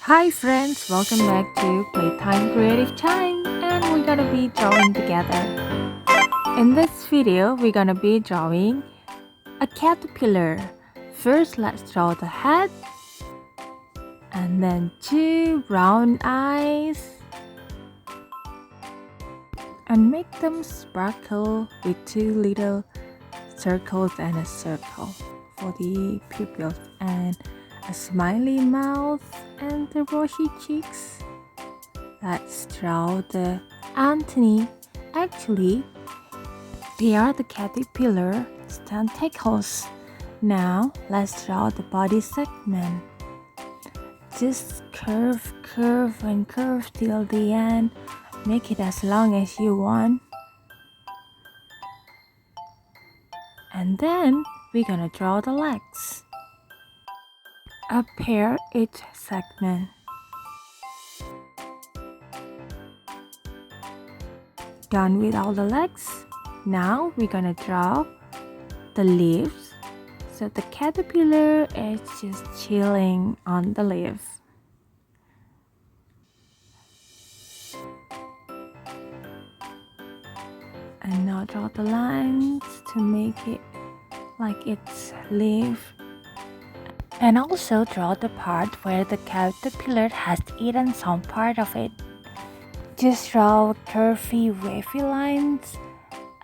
Hi friends, welcome back to Playtime Creative Time, and we're gonna be drawing together. In this video, we're gonna be drawing a caterpillar. First, let's draw the head, and then two brown eyes, and make them sparkle with two little circles and a circle for the pupils, and a smiley mouth and the rosy cheeks. Let's draw the antennae. Actually, they are the caterpillar tentacles. Now, let's draw the body segment. Just curve, and curve till the end. Make it as long as you want. And then, we're gonna draw the legs. A pair each segment. Done with all the legs. Now we're gonna draw the leaves. So the caterpillar is just chilling on the leaf. And now draw the lines to make it like its leaf. And also draw the part where the caterpillar has eaten some part of it. Just draw curvy, wavy lines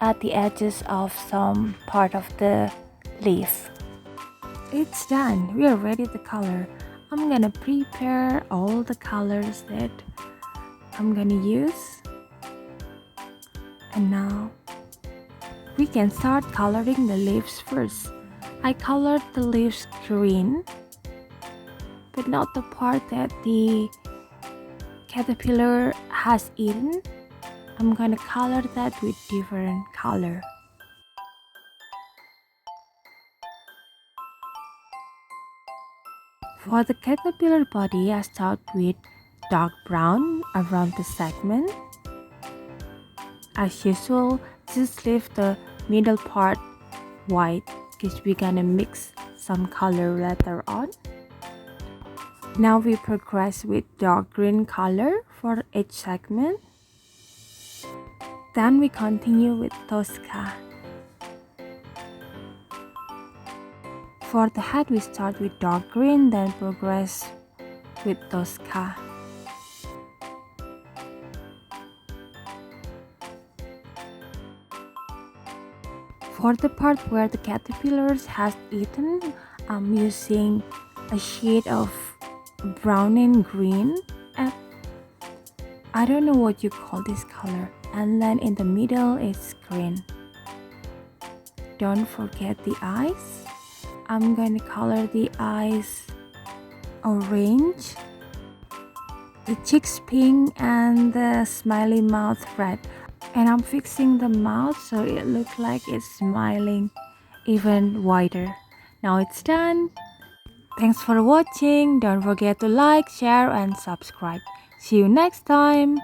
at the edges of some part of the leaf. It's done. We are ready to color. I'm gonna prepare all the colors that I'm gonna use. And now we can start coloring the leaves first. I colored the leaves green, but not the part that the caterpillar has eaten. I'm gonna color that with different color. For the caterpillar body, I start with dark brown around the segment. As usual, just leave the middle part white because we're gonna mix some color later on. Now we progress with dark green color for each segment. Then we continue with Tosca. For the head, we start with dark green, then progress with Tosca. For the part where the caterpillars has eaten, I'm using a shade of brown and green. And I don't know what you call this color. And then in the middle it's green. Don't forget the eyes. I'm gonna color the eyes orange, the cheeks pink, and the smiley mouth red. And I'm fixing the mouth so it looks like it's smiling even wider. Now it's done. Thanks for watching. Don't forget to like, share, and subscribe. See you next time.